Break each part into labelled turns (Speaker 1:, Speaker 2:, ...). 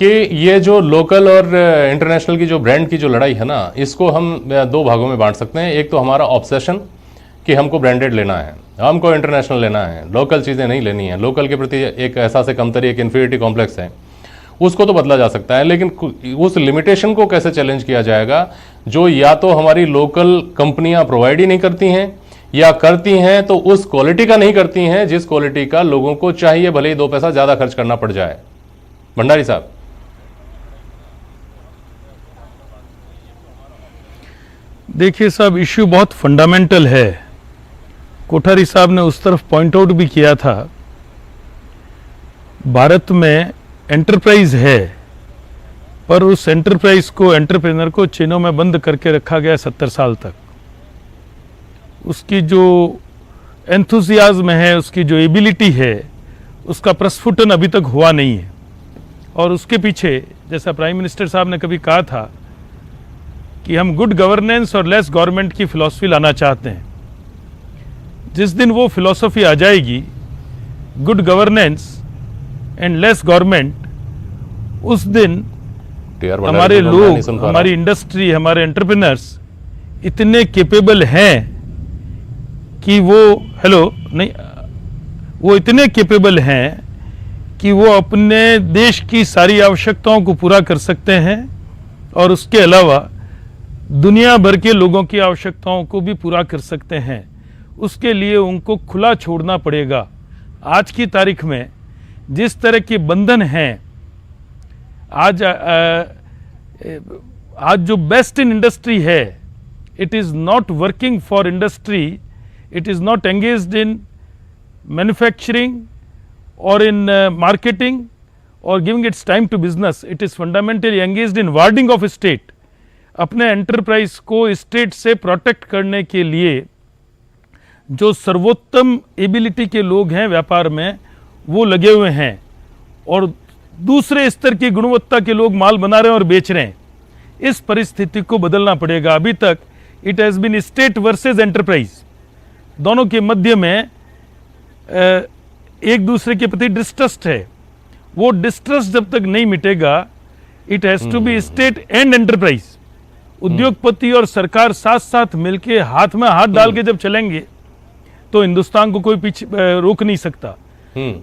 Speaker 1: कि ये जो लोकल और इंटरनेशनल की जो ब्रांड की जो लड़ाई है ना, इसको हम दो भागों में बांट सकते हैं। एक तो हमारा ऑब्सेशन कि हमको ब्रांडेड लेना है, हमको इंटरनेशनल लेना है, लोकल चीज़ें नहीं लेनी है, लोकल के प्रति एक एहसास कमतरी, एक इन्फीरियरिटी कॉम्प्लेक्स है, उसको तो बदला जा सकता है। लेकिन उस लिमिटेशन को कैसे चैलेंज किया जाएगा जो या तो हमारी लोकल कंपनियां प्रोवाइड ही नहीं करती हैं, या करती हैं तो उस क्वालिटी का नहीं करती हैं जिस क्वालिटी का लोगों को चाहिए, भले ही 2 पैसा ज़्यादा खर्च करना पड़ जाए। भंडारी साहब,
Speaker 2: देखिए साहब, इश्यू बहुत फंडामेंटल है। कोठारी साहब ने उस तरफ पॉइंट आउट भी किया था, भारत में एंटरप्राइज है, पर उस एंटरप्राइज को, एंटरप्रेन्योर को चेनों में बंद करके रखा गया 70 साल तक। उसकी जो एंथुसियाज्म है, उसकी जो एबिलिटी है, उसका प्रस्फुटन अभी तक हुआ नहीं है। और उसके पीछे, जैसा प्राइम मिनिस्टर साहब ने कभी कहा था कि हम गुड गवर्नेंस और लेस गवर्नमेंट की फिलॉसफी लाना चाहते हैं। जिस दिन वो फिलॉसफी आ जाएगी, good governance and less government, उस दिन हमारे लोग, हमारी इंडस्ट्री, हमारे एंटरप्रेन्योर्स इतने कैपेबल हैं कि वो इतने कैपेबल हैं कि वो अपने देश की सारी आवश्यकताओं को पूरा कर सकते हैं और उसके अलावा दुनिया भर के लोगों की आवश्यकताओं को भी पूरा कर सकते हैं। उसके लिए उनको खुला छोड़ना पड़ेगा। आज की तारीख में जिस तरह के बंधन हैं, आज जो बेस्ट इन इंडस्ट्री है, it is not working for industry, it is not engaged in manufacturing और इन मार्केटिंग और giving its time to business, it is fundamentally engaged in warding of state. अपने एंटरप्राइज को state से protect करने के लिए जो सर्वोत्तम एबिलिटी के लोग हैं व्यापार में, वो लगे हुए हैं और दूसरे स्तर की गुणवत्ता के लोग माल बना रहे हैं और बेच रहे हैं। इस परिस्थिति को बदलना पड़ेगा। अभी तक it has been state versus enterprise, दोनों के मध्य में एक दूसरे के प्रति डिस्ट्रस्ट है। वो डिस्ट्रस्ट जब तक नहीं मिटेगा, it has to be state and enterprise. उद्योगपति और सरकार साथ साथ मिलके हाथ में हाथ डाल के जब चलेंगे तो हिंदुस्तान को कोई पीछे रोक नहीं सकता।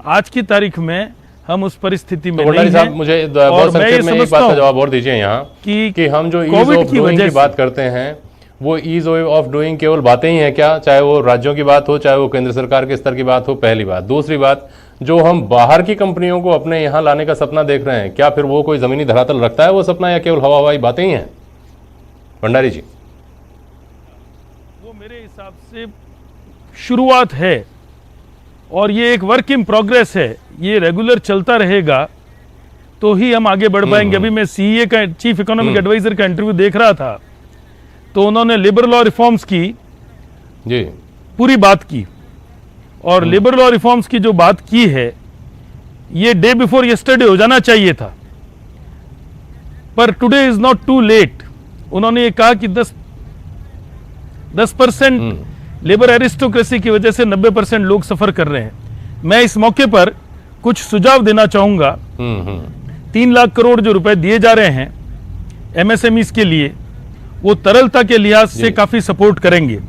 Speaker 2: आज की तारीख में हम उस परिस्थिति में नहीं हैं।
Speaker 1: मुझे बहुत संक्षेप में एक बात का जवाब और दीजिए यहाँ कि हम जो ईज ऑफ डूइंग की बात करते हैं, वो ईज ऑफ डूइंग केवल बातें ही हैं क्या? चाहे वो राज्यों की बात हो, चाहे वो केंद्र सरकार के स्तर की बात हो, पहली बात। दूसरी बात, जो हम बाहर की कंपनियों को अपने यहाँ लाने का सपना देख रहे हैं, क्या फिर वो कोई जमीनी धरातल रखता है वो सपना, या केवल हवा हवाई बातें ही हैं? भंडारी जी,
Speaker 2: वो मेरे हिसाब से शुरुआत है और ये एक वर्क इन प्रोग्रेस है। ये रेगुलर चलता रहेगा तो ही हम आगे बढ़ पाएंगे। अभी मैं सीईए का, चीफ इकोनॉमिक एडवाइजर का इंटरव्यू देख रहा था, तो उन्होंने लेबर लॉ रिफॉर्म्स की जी पूरी बात की, और लेबर लॉ रिफॉर्म्स की जो बात की है, ये डे बिफोर यस्टरडे हो जाना चाहिए था, पर today is not too late. उन्होंने ये कहा कि 10% लेबर एरिस्टोक्रेसी की वजह से 90% लोग सफर कर रहे हैं। मैं इस मौके पर कुछ सुझाव देना चाहूंगा। 3 लाख करोड़ जो रुपए दिए जा रहे हैं एमएसएमईज के लिए, वो तरलता के लिहाज से काफी सपोर्ट करेंगे,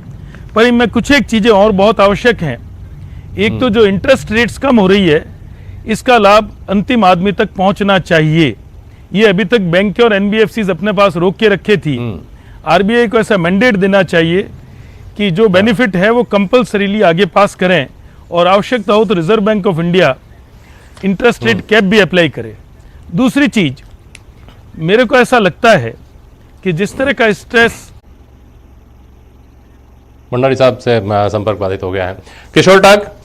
Speaker 2: पर इनमें कुछ एक चीजें और बहुत आवश्यक हैं। एक तो जो इंटरेस्ट रेट्स कम हो रही है, इसका लाभ अंतिम आदमी तक पहुंचना चाहिए। ये अभी तक बैंक और एनबीएफसीज अपने पास रोक के रखे थी। आरबीआई को ऐसा मैंडेट देना चाहिए कि जो बेनिफिट है वो कंपलसरीली आगे पास करें, और आवश्यकता हो तो reserve bank of India interest rate cap भी अप्लाई करे। दूसरी चीज, मेरे को ऐसा लगता है कि जिस तरह का स्ट्रेस,
Speaker 1: भंडारी साहब से संपर्क बाधित हो गया है। किशोर टाक,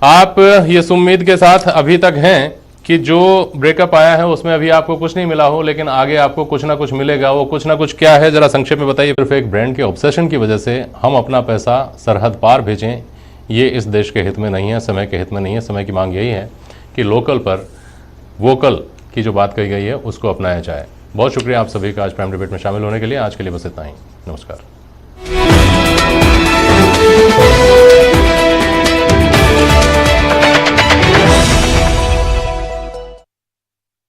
Speaker 1: आप ये उम्मीद के साथ अभी तक हैं कि जो ब्रेकअप आया है उसमें अभी आपको कुछ नहीं मिला हो, लेकिन आगे आपको कुछ ना कुछ मिलेगा। वो कुछ ना कुछ क्या है, जरा संक्षेप में बताइए। सिर्फ एक ब्रांड के ऑब्सेशन की वजह से हम अपना पैसा सरहद पार भेजें, ये इस देश के हित में नहीं है, समय के हित में नहीं है। समय की मांग यही है कि लोकल पर वोकल की जो बात कही गई है उसको अपनाया जाए। बहुत शुक्रिया आप सभी का आज प्राइम डिबेट में शामिल होने के लिए। आज के लिए बस इतना ही। नमस्कार।